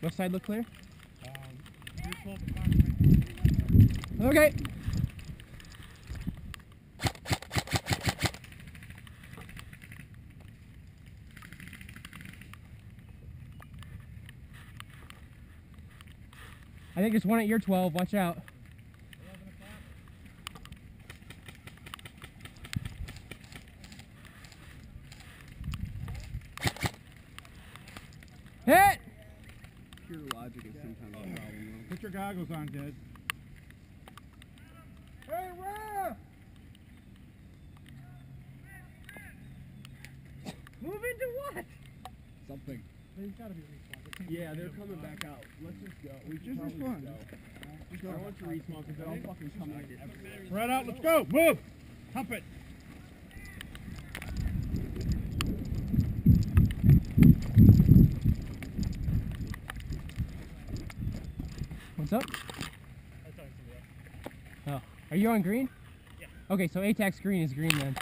Left side look clear? You're 12 o'clock. Okay. I think there's one at your 12. Watch out. 11 o'clock. Hit! Pure logic is sometimes a problem, though. Put your goggles on, Dad. Hey, where? Move into what? Something. There's got to be a respawn. Yeah, they're coming back out. Let's just go. We Just probably respawn. go. I want to respawn because they'll fucking come in everywhere. Spread out, let's go! Move! Hump it! What's up? Oh, are you on green? Yeah. Okay, so ATAC's green is green then.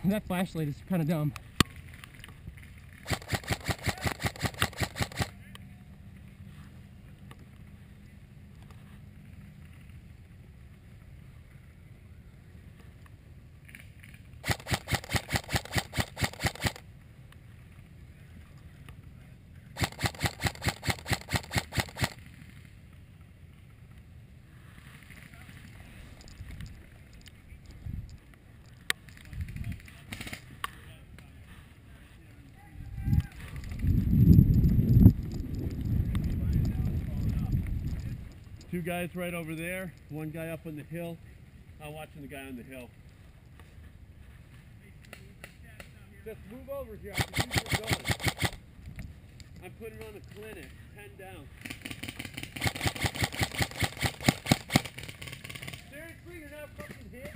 That flashlight is kind of dumb. Two guys right over there, one guy up on the hill. I'm watching the guy on the hill. Just move over here, I can use your gun. I'm putting on a clinic, 10 down. Seriously, you're not fucking hit?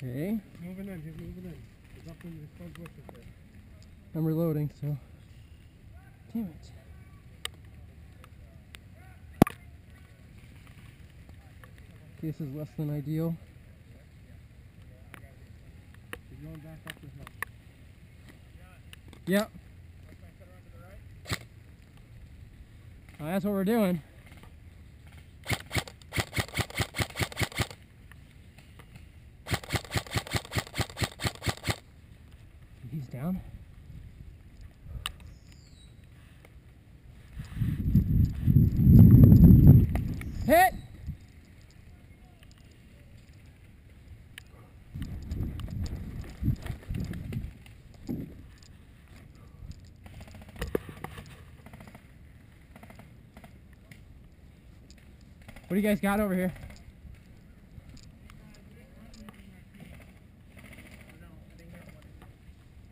Okay, Moving in, he's moving in. He's up in the front bushes there. I'm reloading, so. Damn it. This is less than ideal. He's going back up the hill. Yep. Well, that's what we're doing. He's down. Hit! What do you guys got over here?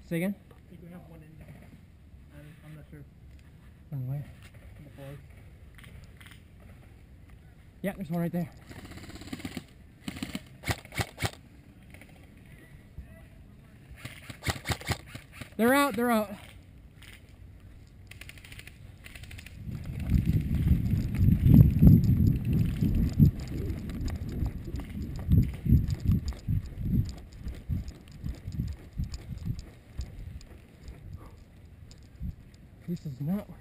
Say again? I think we have one in there. I'm not sure. On where? On the floor. Yeah, there's one right there. They're out, they're out. This is not working.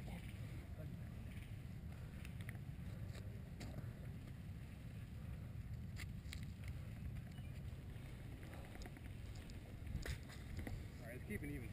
Alright, let's keep it even.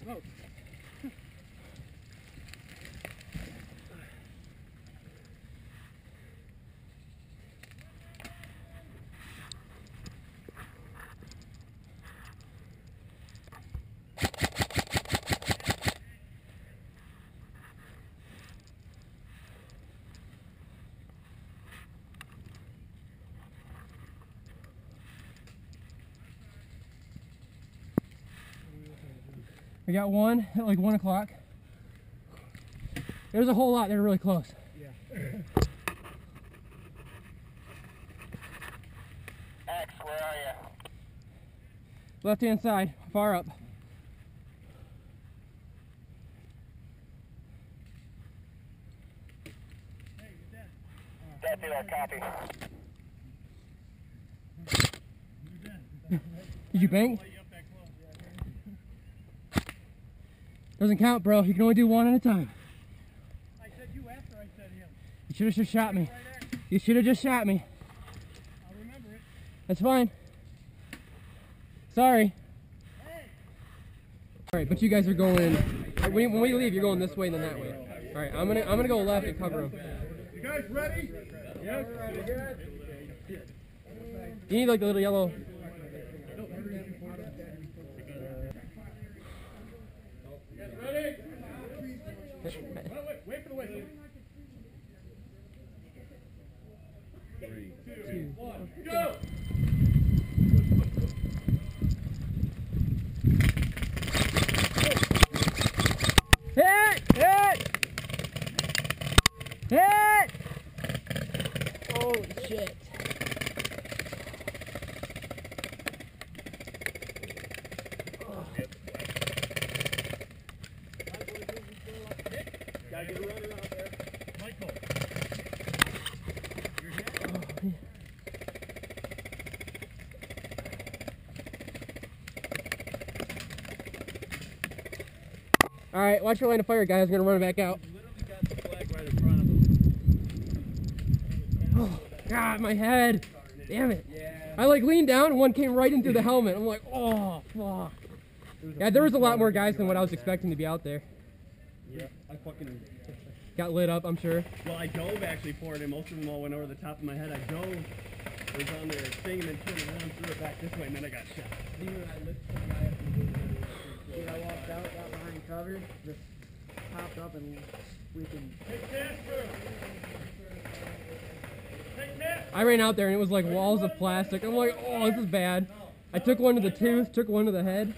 smoke. We got one at like 1 o'clock. There's a whole lot that are really close. Yeah. X, where are you? Left hand side, far up. Copy that, copy. Did you bang? Doesn't count, bro. You can only do one at a time. I said you after I said him. You should have just shot me. You should have just shot me. I'll remember it. That's fine. Sorry. All right, but you guys are going. When we leave, you're going this way and then that way. All right, I'm gonna go left and cover them. You guys ready? Yes. You need like a little yellow. Ready? Wait for the whistle. 3, 2, 1, go! Hit! Hit! Hit! Holy shit. Gotta get a runner out there. Michael. You're hit. All right, watch your line of fire, guys. I'm gonna run it back out. Literally got the flag right in front of him. Oh, God, my head. Damn it. Yeah. I like leaned down and one came right into the helmet. I'm like, oh, fuck. Yeah, there was a lot more guys than what I was expecting to be out there. Yeah. I fucking... Got lit up, I'm sure. Well, I dove actually for it, and most of them all went over the top of my head. I dove, was on their thing, and then turned around, threw it back this way, and then I got shot. Dude, I walked out, got behind cover, just popped up and we can... I ran out there and it was like walls of plastic. I'm like, oh, this is bad. I took one to the tooth, took one to the head.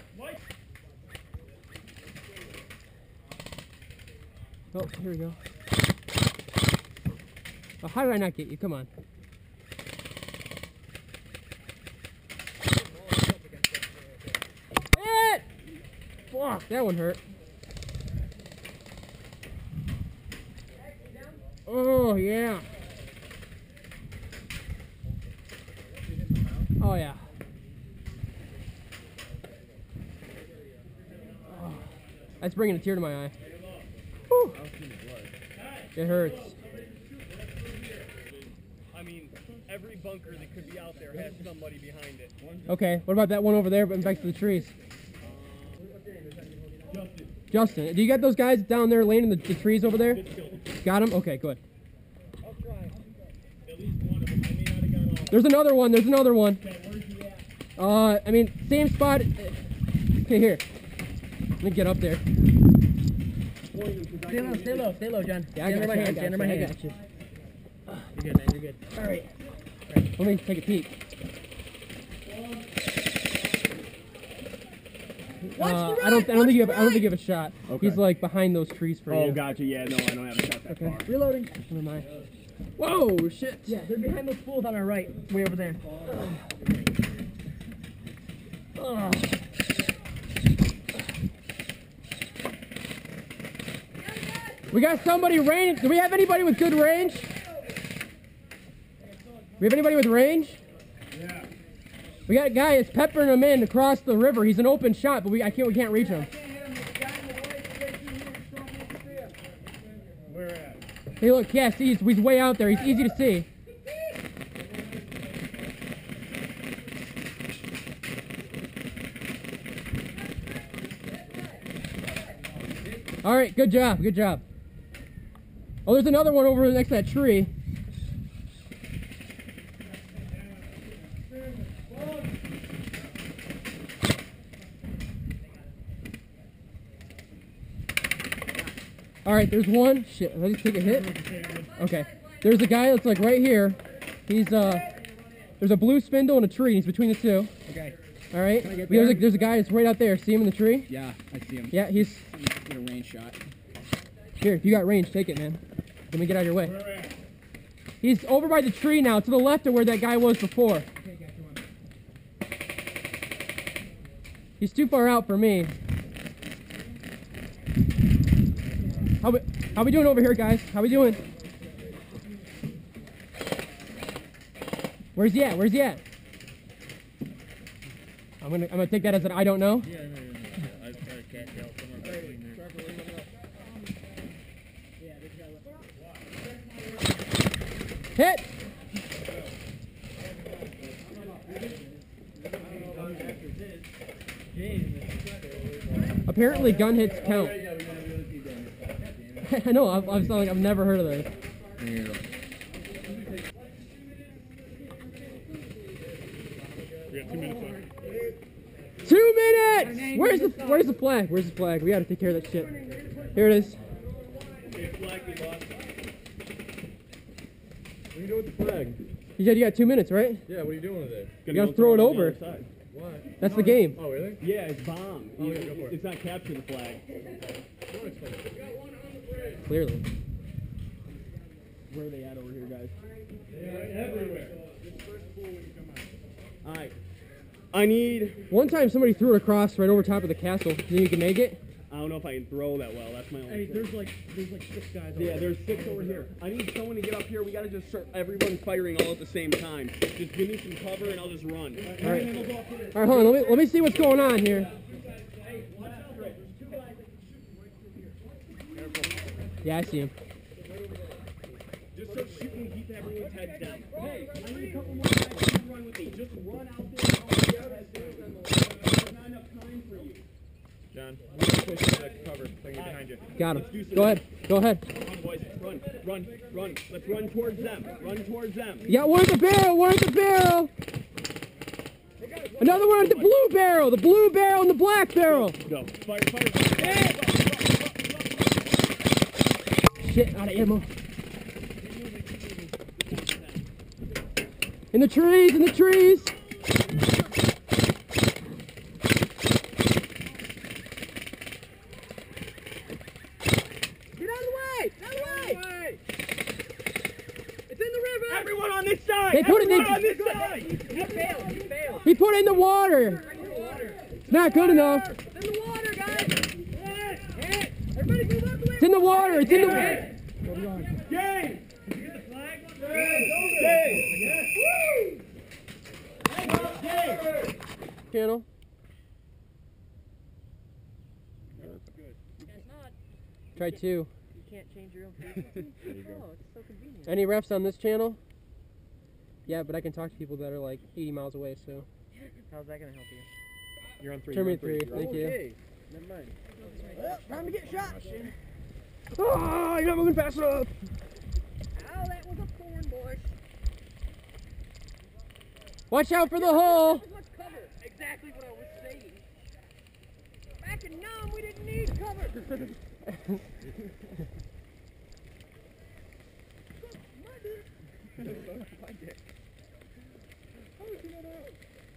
Oh, here we go. Oh, how did I not get you? Come on. Hit! Fuck, that one hurt. Oh, yeah. Oh, yeah. Oh, that's bringing a tear to my eye. Whew. It hurts. I mean, every bunker that could be out there has somebody behind it. Okay, what about that one over there, but back to the trees? Justin, do you got those guys down there laying in the trees over there? Got them? Okay, good. I'll try. At least one of them. I may not have got off. There's another one, there's another one. Okay, where's he at? I mean, same spot. Okay, here. Let me get up there. Stay low, John. Yeah, I got you, I got you, I got you. You're good, man, you're good. All right. Let me take a peek. I don't think you have a shot. Okay. He's like behind those trees for you. Oh, gotcha. Yeah, no, I don't have a shot that far. Reloading. Never mind. Whoa, shit. Yeah, they're behind those pools on our right, way over there. We got somebody range. Do we have anybody with good range? We have anybody with range? Yeah. We got a guy that's peppering him in across the river. He's an open shot, but we can't reach him. Where at? Hey, look, yeah, see, he's way out there. He's easy to see. All right, good job, good job. Oh, there's another one over next to that tree. All right, there's one. Shit, did I just take a hit? Okay. There's a guy that's like right here. He's there's a blue spindle and a tree. He's between the two. Okay. All right. Can I get There's a guy that's right out there. See him in the tree? Yeah, I see him. Yeah, he's Get a range shot. here. You got range. Take it, man. Let me get out of your way. He's over by the tree now, to the left of where that guy was before. He's too far out for me. How we doing over here, guys? How we doing? Where's he at? Where's he at? I'm gonna take that as an I don't know. Yeah, no. I can't tell. Somewhere between there. Hit! Apparently gun hits count. I know, I've never heard of this. We got 2 minutes left. 2 minutes! Where's the flag? Where's the flag? We gotta take care of that shit. Here it is. What are you doing with the flag? You said you got 2 minutes, right? Yeah, what are you doing with it? You gotta throw it over. What? That's the game. Oh, really? Yeah, it's bomb. Oh, yeah, go for it. It's not capture the flag. Clearly. Where are they at over here, guys? Everywhere. Alright. I need... One time somebody threw it across right over top of the castle. Think you can make it? I don't know if I can throw that well. That's my only Hey, thing. there's like 6 guys over Yeah, there's 6 over here. I need someone to get up here. We gotta just start everyone firing all at the same time. Just give me some cover and I'll just run. All right. All right, hold on. Let me see what's going on here. Yeah, I see him. Just start shooting and keep everyone's heads down. Hey, I need a couple more guys to run with me. Just run out there and all the heads down. There's not enough time for you. John, I'm going to push you that cover thing behind you. Got him. Go ahead. Go ahead. Come on, boys. Run. Let's run towards them. Run towards them. You got one at the barrel. One at the barrel. Another one at the blue barrel. The blue barrel and the black barrel. Go. Fire. Shit, out of ammo. In the trees, in the trees. Get out of the way! Out of the way! It's in the river! Everyone on this side! They put it in. on this side! He failed! He put it in the water. It's not good enough. It's in the water, guys! Hit! Everybody move out the way! It's in the water. It's in the. Game! Channel. Try 2. You can't change your own frequency? Oh, it's so convenient. Any refs on this channel? Yeah, but I can talk to people that are like 80 miles away, so. How's that gonna help you? You're on 3. Turn me 3, thank you. Okay. Never mind. Time to get shot! Oh, you're not moving fast enough. Ow, that was a thorn bush. Watch out for the hole. Let's cover. Exactly what I was saying. Back in Nam, we didn't need cover.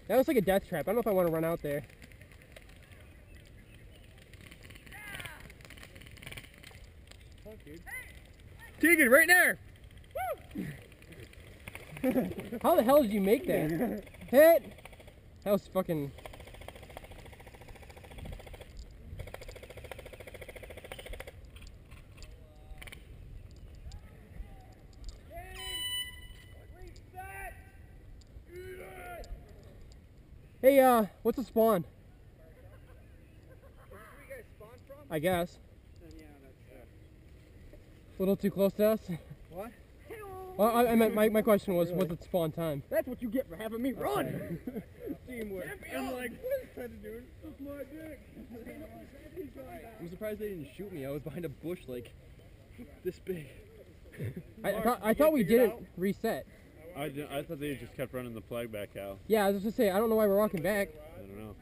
That was like a death trap. I don't know if I want to run out there. Tegan, right there! How the hell did you make that? Hit! That was fucking... Hey, what's the spawn? Where you guys spawn from? I guess. Yeah, that's A little too close to us. What? Well, I meant my question was it spawn time? That's what you get for having me run. Teamwork. I'm like, what is trying to do? It's my dick. I'm surprised they didn't shoot me. I was behind a bush like this big. I thought we didn't reset. I thought they just kept running the flag back out. Yeah, I was just gonna say I don't know why we're walking back. I don't know.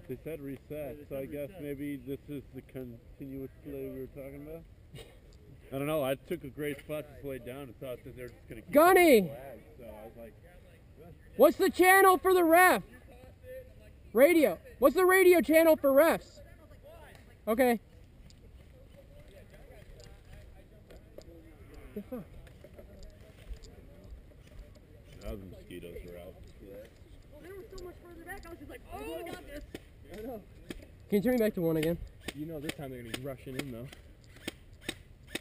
They said reset, so I guess maybe this is the continuous play we were talking about. I don't know. I took a great spot to play down and thought that they were just gonna keep Gunny! the flag, so I was like, What's the channel for the ref? Radio. What's the radio channel for refs? Okay. The fuck? now the mosquitoes are out. They were so much further back. I was just like, oh, I got this. I know. Can you turn me back to 1 again? You know this time they're gonna be rushing in though.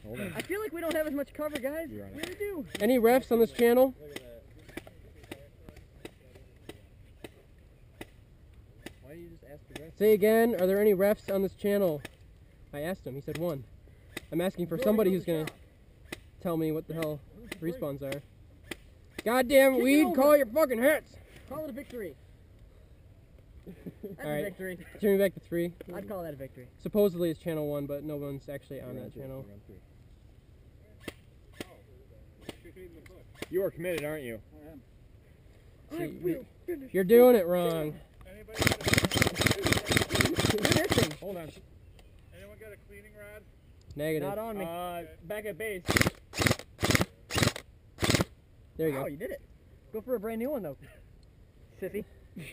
Hold on. I feel like we don't have as much cover, guys. We really do. Any refs on this channel? Why do you just ask the rest? Say again, are there any refs on this channel? I asked him, he said 1. I'm asking for somebody who's gonna tell me what the hell respawns are. Goddamn Kick it weed, over. call your fucking hits! Call it a victory. That's Alright. a victory. Turn me back to 3. I'd call that a victory. Supposedly it's channel 1, but no one's actually on that channel. You are committed, aren't you? See, you're doing it wrong. Hold on. Anyone got a cleaning rod? Negative. Not on me. Back at base. There you Oh, go. you did it. Go for a brand new one, though. Sissy.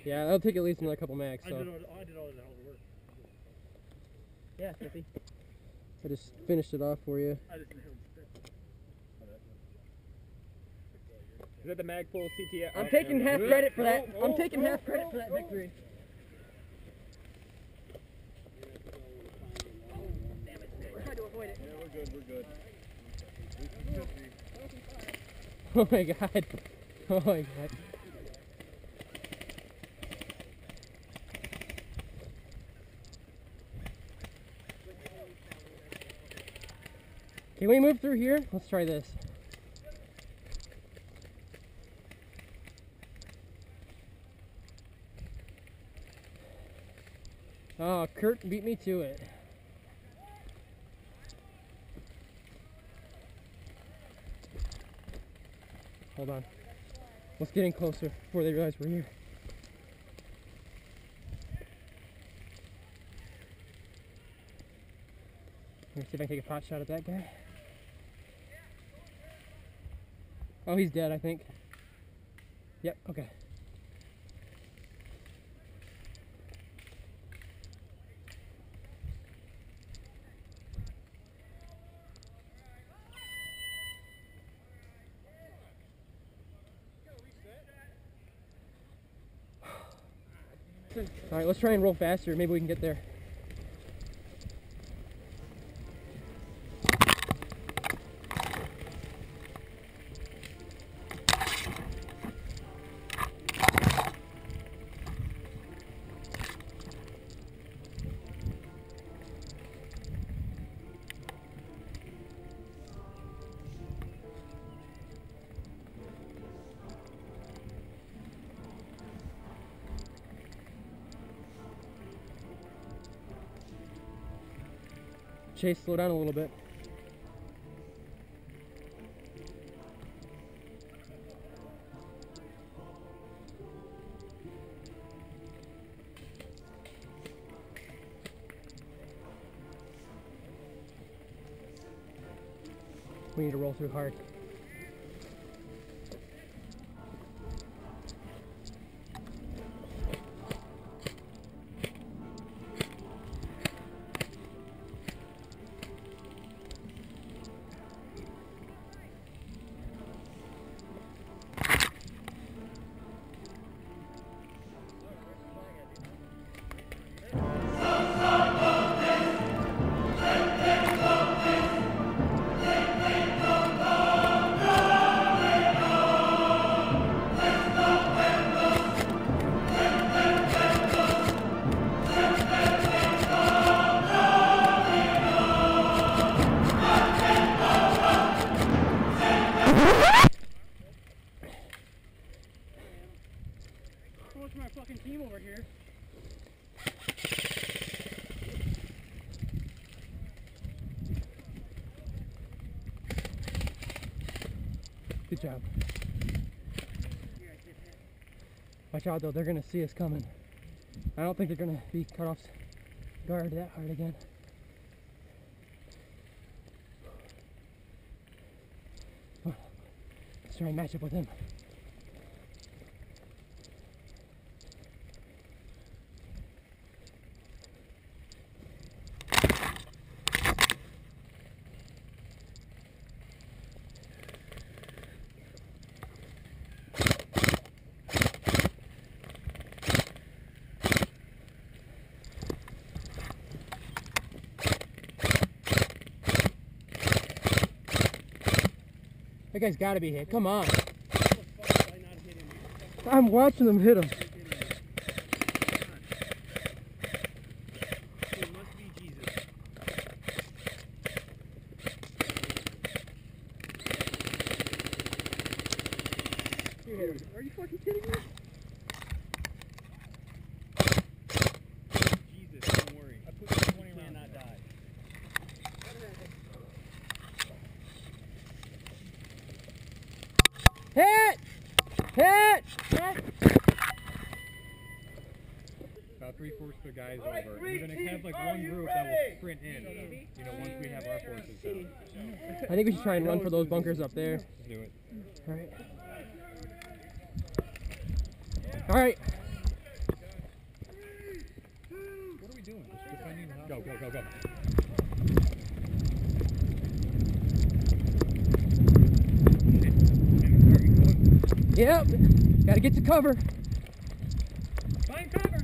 Yeah, that'll take at least another couple max, I so did all the hell work. Yeah, Sissy. I just finished it off for you. I just didn't have Is that the Magpul CTF? I'm taking half credit for that. I'm taking half credit for that victory. Damn it. We're trying to avoid it. Yeah, we're good. Oh my god. Oh my god. Can we move through here? Let's try this. Oh, Kurt beat me to it. Hold on. Let's get in closer before they realize we're here. Let me see if I can take a pot shot at that guy. Oh, he's dead, I think. Yep, okay. Alright, let's try and roll faster. Maybe we can get there. Chase, slow down a little bit. We need to roll through hard. Coach my fucking team over here. Good job. Watch out though, they're gonna see us coming. I don't think they're gonna be cut off guard that hard again. Let's try and match up with him. That guy's gotta be hit. Come on. I'm watching them hit him. It must be Jesus. Dude, are you fucking kidding me? Jesus, don't worry. I put you 20 cannot die. Hit! Hit! Hit! About 3/4 of the guys over. We're gonna have like one group that will sprint in. You know, once we have our forces down. I think we should try and run for those bunkers up there. Let's do it. Alright. Alright. What are we doing? Just defending the house. Go, go, go, go. Yep. Gotta get to cover. Find cover.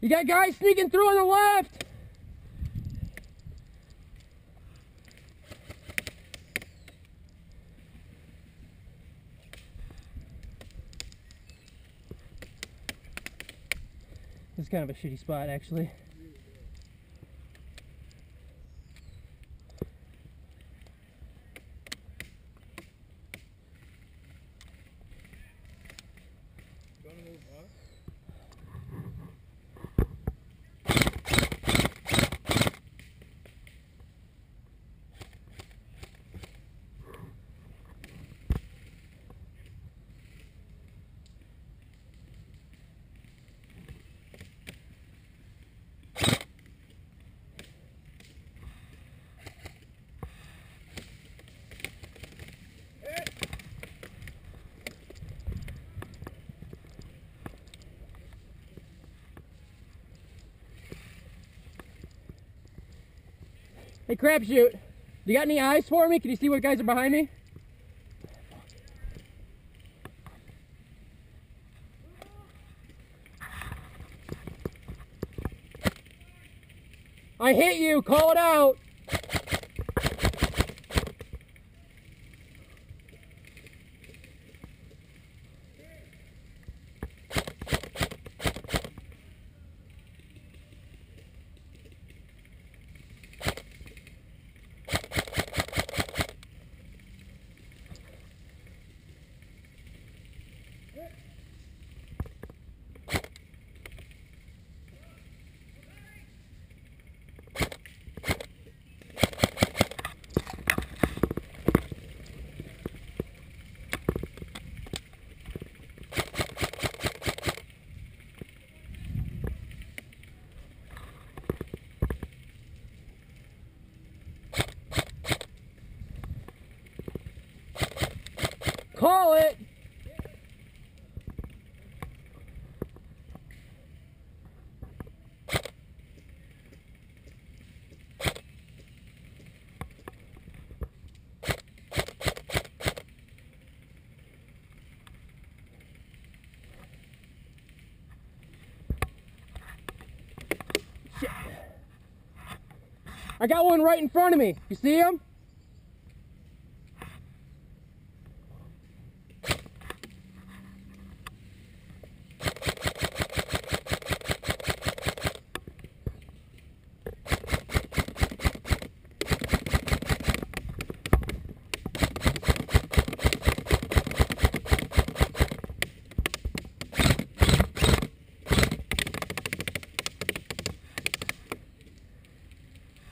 You got guys sneaking through on the left. This is kind of a shitty spot, actually. Hey, Crapshoot, you got any eyes for me? Can you see what guys are behind me? I hit you, call it out. Call it! I got one right in front of me. You see him?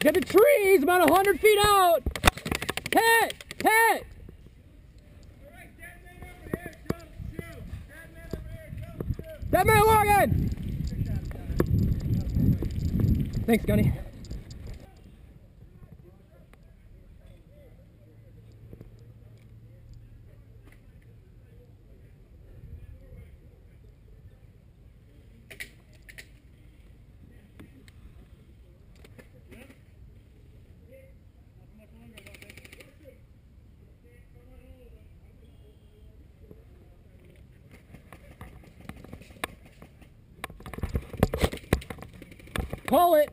Get the trees about 100 feet out. Hit! Hit! Dead man walking! Thanks, Gunny. Call it!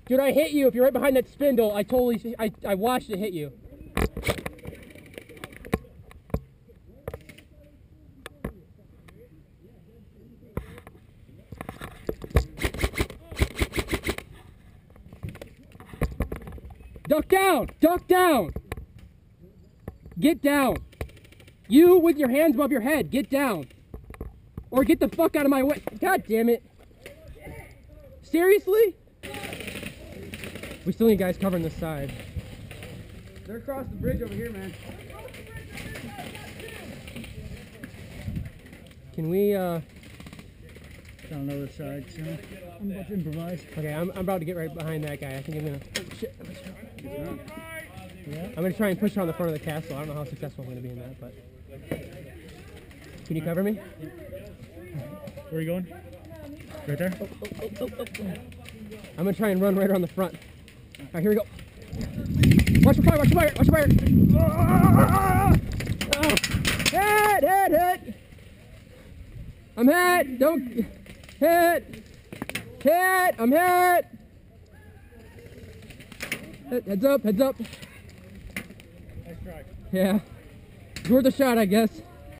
Dude, I hit you. If you're right behind that spindle, I watched it hit you. Duck down! Duck down! Get down! You with your hands above your head, get down! Or get the fuck out of my way. God damn it. Seriously? We still need guys covering this side. They're across the bridge over here, man. Can we, Down the other side, so I'm about to improvise. Okay, I'm about to get right behind that guy. I think I'm gonna... Oh, shit. Yeah. I'm gonna try and push on the front of the castle. I don't know how successful I'm gonna be in that, but... Can you cover me? Where are you going? Right there? I'm gonna try and run right around the front. Alright, here we go. Watch your fire, watch your fire, watch your fire! Hit, hit, hit! I'm hit! Don't... Hit! Hit! I'm hit! Heads up, heads up. Nice try. Yeah. It's worth a shot, I guess.